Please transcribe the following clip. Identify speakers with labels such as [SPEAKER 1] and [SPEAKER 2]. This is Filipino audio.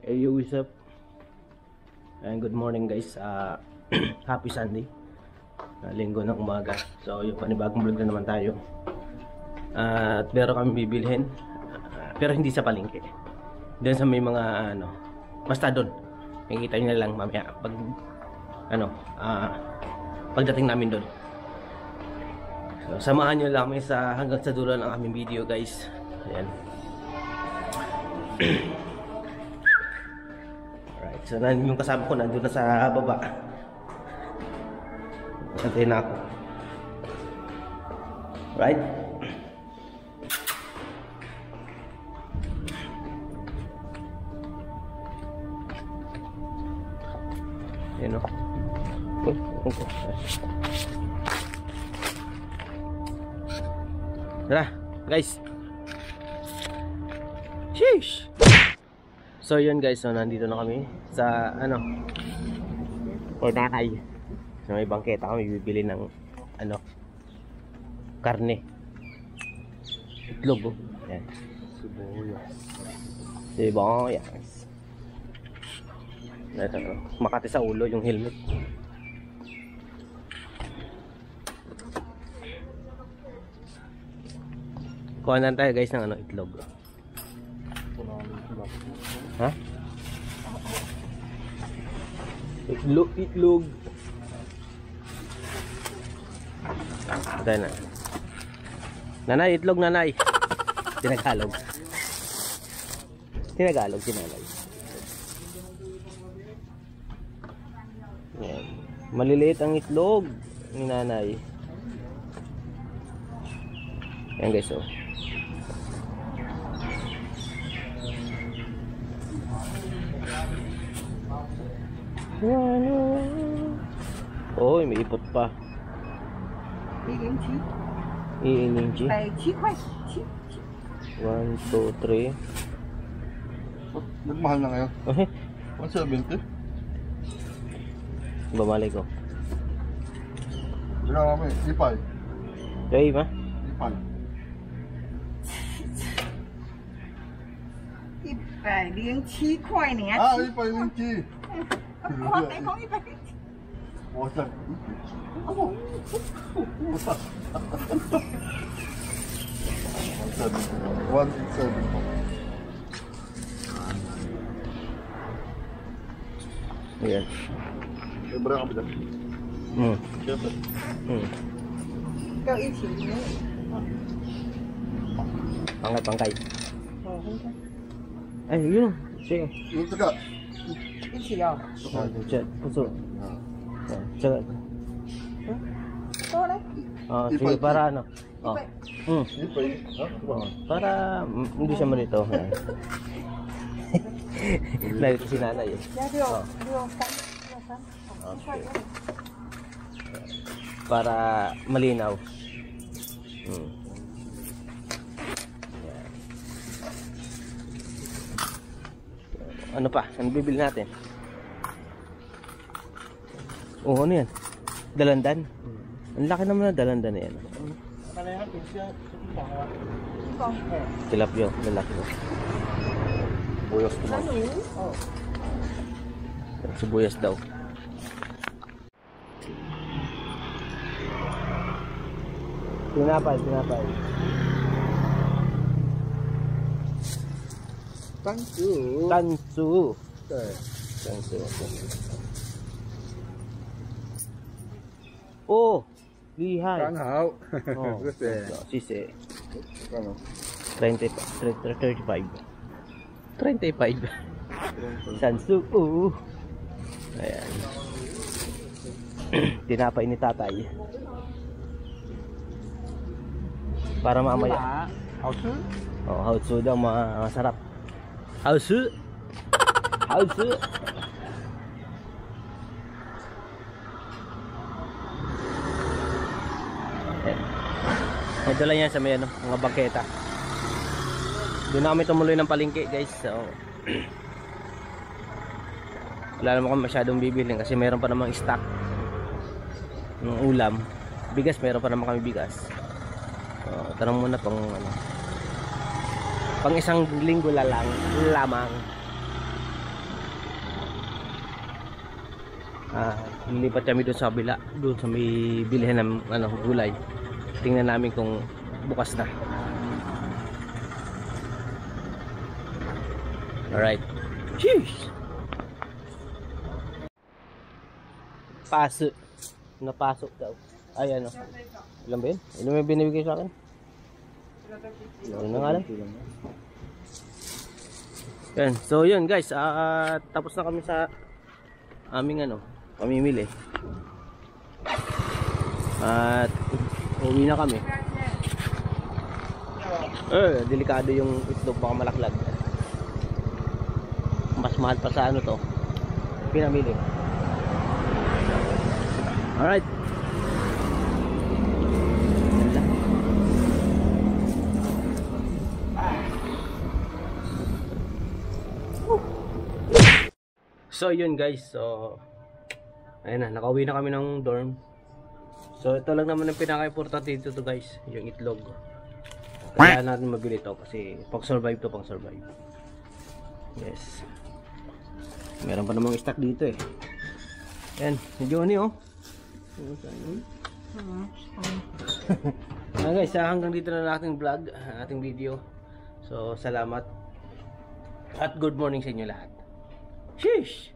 [SPEAKER 1] Hey, what's up? And good morning guys. Happy Sunday. Linggo ng umaga. So yung panibagong vlog na naman tayo. At meron kami bibilhin. Pero hindi sa palengke. Doon sa may mga ano. Basta doon. Makikita nyo na lang mamaya. Pag pagdating namin doon. So samahan nyo lang kami sa hanggang sa dulo ng aming video guys. Ayan. So, yung kasama ko nandun na sa baba. Antayin na ako. Right? Ayan o. Tara, guys. Sheesh! So yun guys, so nandito na kami sa Pornakay. So may bangketa kami, bibili ng karne. Itlog oh. Ayan. Sibuyas. Ito, makati sa ulo yung helmet. Kuha na tayo guys ng itlog. Ha? Itlog. Patay na. Nanay, itlog nanay. Tinagalog. Tinagalog. Yan. Maliliit ang itlog ni nanay. Yan guys oh. Oh, may ipot pa. 107. 1, 2, 3.
[SPEAKER 2] Nagmahal na ngayon. 170.
[SPEAKER 1] Babalik ko.
[SPEAKER 2] Bigyan kami, ipay.
[SPEAKER 1] Kaya ba?
[SPEAKER 2] Ipay.
[SPEAKER 3] 107块呢。
[SPEAKER 2] Ah, ipay linchi. 我这，Ayan. Berapa beda? Siapa?
[SPEAKER 3] Kau一起呢？
[SPEAKER 1] Pangkay. Ay, yun. Sige.
[SPEAKER 2] Yung taga.
[SPEAKER 3] 一起哦。
[SPEAKER 1] 这不错。这个。
[SPEAKER 3] 多嘞。
[SPEAKER 1] Sige para ano.
[SPEAKER 2] Ipay.
[SPEAKER 1] Para hindi siya malito. Dahil si nanay eh. Okay. Para malinaw. Ano pa? Ano bibili natin? Oh, ano yan? Dalandan? Ang laki naman na dalandan na yan. Tilapio, lalaki mo. Buyos naman. Sibuyas daw. Tinapay. Tansu. Oh, lihai.
[SPEAKER 2] 刚好。
[SPEAKER 1] Oh, 谢谢。35. Tansu. Ayan. Tinapay ni tatay. Para mamaya.
[SPEAKER 2] 好吃。
[SPEAKER 1] Oh, hao-tzu daw masarap. Hao-tzu. Ito lang yan sa may mga bangketa. Doon na kami tumuloy ng palengke guys. So, wala naman kami masyadong bibilhin kasi meron pa namang stock ng ulam. Bigas, meron pa naman kami bigas. So, tanong muna pang pang isang linggo lamang. Lilipat kami doon sa kabila, doon sa may bilhin ng gulay. Tingnan namin kung bukas na. Alright. Cheers! Napasok daw. Ay, ano? Ilan ba yun? Ilan may binibigay sa akin? Ilan na nga lang. Yan. So yun guys, tapos na kami sa aming pamimili. At uwi na kami. Delikado yung itlog, baka malaklag. Mas mahal pa sa pinamili. Alright. So yun guys, so ayun na, nakauwi na kami ng dorm. So ito lang naman ang pinaka-importante dito guys, yung itlog. Kaya natin mabili ito kasi pang survive. Yes. Meron pa namang stock dito eh. Yan, si Johnny guys, hanggang dito na ating vlog, ating video. So salamat at good morning sa inyo lahat. Sheesh!